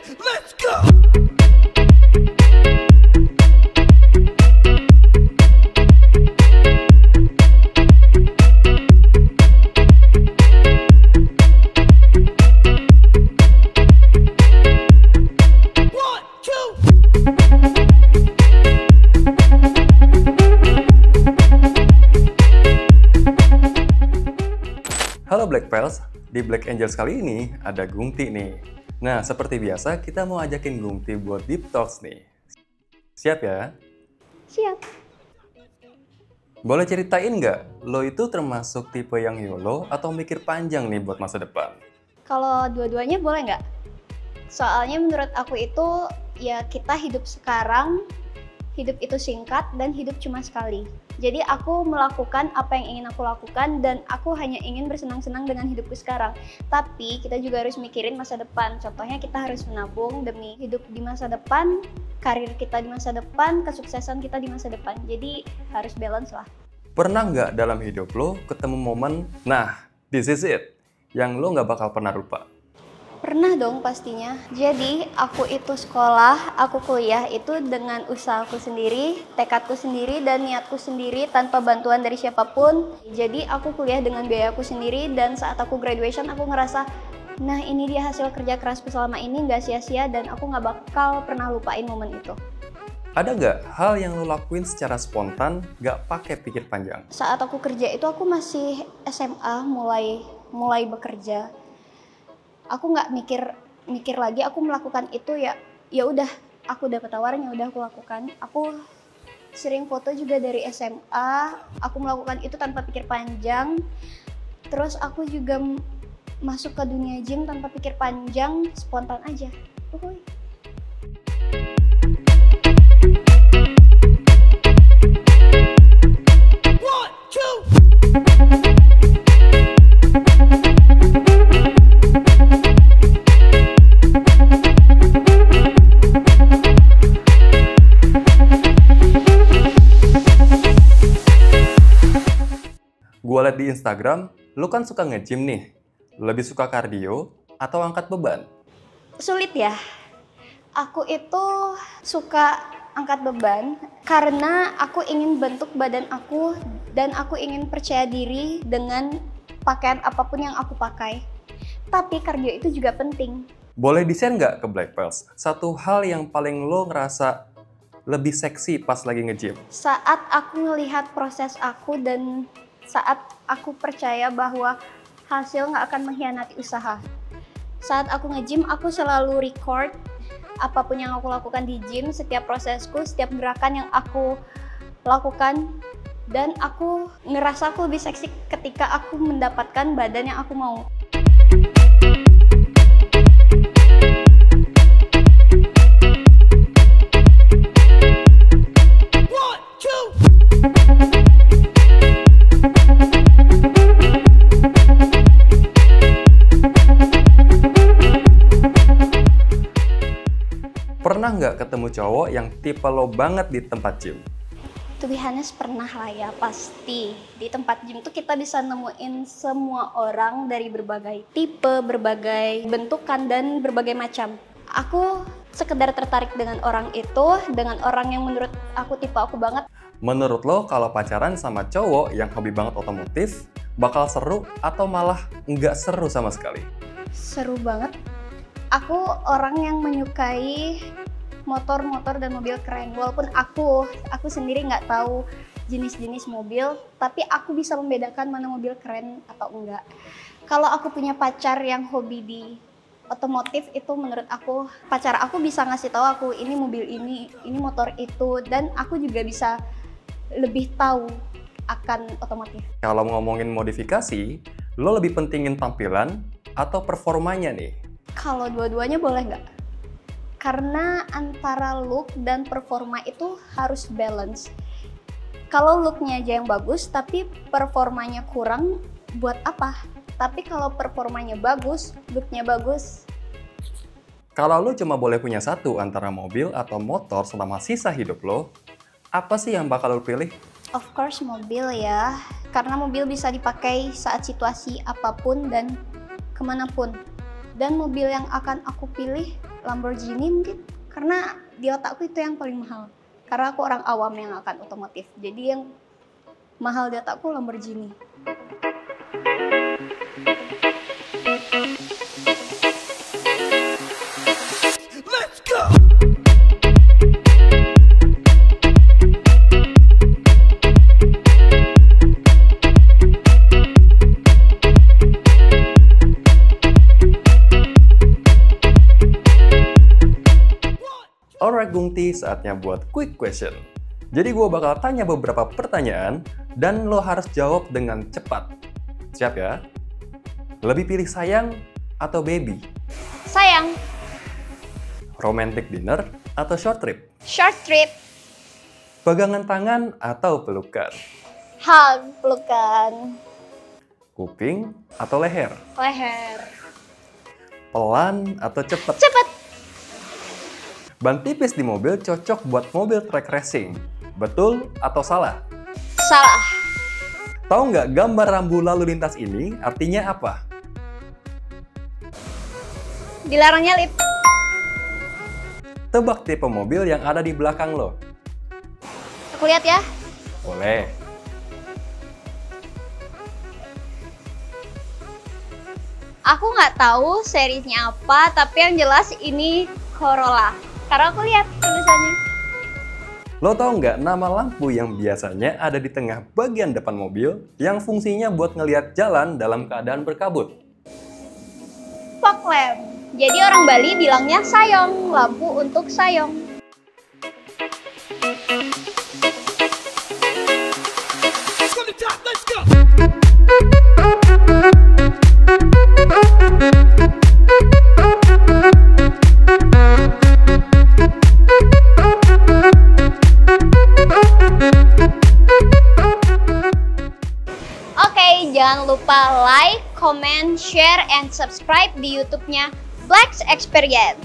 Let's go! Halo Black Pals, di Black Angels kali ini ada Gungti nih. Nah, seperti biasa kita mau ajakin Gungti buat deep talks nih. Siap ya? Siap. Boleh ceritain nggak, lo itu termasuk tipe yang YOLO atau mikir panjang nih buat masa depan? Kalau dua-duanya boleh nggak? Soalnya menurut aku itu ya kita hidup sekarang, hidup itu singkat dan hidup cuma sekali. Jadi aku melakukan apa yang ingin aku lakukan dan aku hanya ingin bersenang-senang dengan hidupku sekarang. Tapi kita juga harus mikirin masa depan. Contohnya kita harus menabung demi hidup di masa depan, karir kita di masa depan, kesuksesan kita di masa depan. Jadi harus balance lah. Pernah nggak dalam hidup lo ketemu momen, nah this is it, yang lo nggak bakal pernah lupa? Pernah dong pastinya. Jadi aku itu sekolah, aku kuliah itu dengan usahaku sendiri, tekadku sendiri, dan niatku sendiri tanpa bantuan dari siapapun. Jadi aku kuliah dengan biayaku sendiri dan saat aku graduation aku ngerasa, nah ini dia hasil kerja kerasku selama ini, nggak sia-sia dan aku nggak bakal pernah lupain momen itu. Ada nggak hal yang lo lakuin secara spontan, nggak pakai pikir panjang? Saat aku kerja itu aku masih SMA, mulai bekerja. Aku nggak mikir lagi, aku melakukan itu ya udah, aku dapat tawaran ya udah aku lakukan. Aku sering foto juga dari SMA, aku melakukan itu tanpa pikir panjang. Terus aku juga masuk ke dunia gym tanpa pikir panjang, spontan aja. Uhuy. Gue liat di Instagram, lo kan suka nge-gym nih. Lebih suka kardio atau angkat beban? Sulit ya. Aku itu suka angkat beban karena aku ingin bentuk badan aku dan aku ingin percaya diri dengan pakaian apapun yang aku pakai. Tapi kardio itu juga penting. Boleh di-share nggak ke Black Pals satu hal yang paling lo ngerasa lebih seksi pas lagi nge-gym? Saat aku melihat proses aku dan saat aku percaya bahwa hasil nggak akan mengkhianati usaha. Saat aku nge-gym, aku selalu record apapun yang aku lakukan di gym, setiap prosesku, setiap gerakan yang aku lakukan. Dan aku ngerasa aku lebih seksi ketika aku mendapatkan badan yang aku mau. Pernah nggak ketemu cowok yang tipe lo banget di tempat gym? To be honest, pernah lah ya, pasti. Di tempat gym tuh kita bisa nemuin semua orang dari berbagai tipe, berbagai bentukan, dan berbagai macam. Aku sekedar tertarik dengan orang itu, dengan orang yang menurut aku tipe aku banget. Menurut lo kalau pacaran sama cowok yang hobi banget otomotif, bakal seru atau malah nggak seru sama sekali? Seru banget. Aku orang yang menyukai motor-motor dan mobil keren. Walaupun aku sendiri nggak tahu jenis-jenis mobil, tapi aku bisa membedakan mana mobil keren atau enggak. Kalau aku punya pacar yang hobi di otomotif, itu menurut aku, pacar aku bisa ngasih tahu aku ini mobil ini motor itu, dan aku juga bisa lebih tahu akan otomotif. Kalau ngomongin modifikasi, lo lebih pentingin tampilan atau performanya nih? Kalau dua-duanya boleh nggak? Karena antara look dan performa itu harus balance. Kalau looknya aja yang bagus, tapi performanya kurang, buat apa? Tapi kalau performanya bagus, looknya bagus. Kalau lo cuma boleh punya satu antara mobil atau motor selama sisa hidup lo, apa sih yang bakal lo pilih? Of course mobil ya, karena mobil bisa dipakai saat situasi apapun dan kemanapun. Dan mobil yang akan aku pilih Lamborghini mungkin, karena di otakku itu yang paling mahal. Karena aku orang awam yang akan otomotif, jadi yang mahal di otakku Lamborghini. Let's go! Alright Gungti, saatnya buat quick question. Jadi gue bakal tanya beberapa pertanyaan dan lo harus jawab dengan cepat. Siap ya? Lebih pilih sayang atau baby? Sayang. Romantic dinner atau short trip? Short trip. Pegangan tangan atau pelukan? Hug, pelukan. Kuping atau leher? Leher. Pelan atau cepet? Cepet. Ban tipis di mobil cocok buat mobil track racing. Betul atau salah? Salah. Tahu nggak gambar rambu lalu lintas ini artinya apa? Dilarang nyalip. Tebak tipe mobil yang ada di belakang lo. Aku lihat ya. Boleh. Aku nggak tahu seriesnya apa, tapi yang jelas ini Corolla. Karena aku lihat tulisannya. Lo tau nggak nama lampu yang biasanya ada di tengah bagian depan mobil yang fungsinya buat ngelihat jalan dalam keadaan berkabut? Fog lamp. Jadi orang Bali bilangnya sayong, lampu untuk sayong. From the top, let's go! Oke, jangan lupa like, comment, share, and subscribe di YouTube-nya Flex Experience.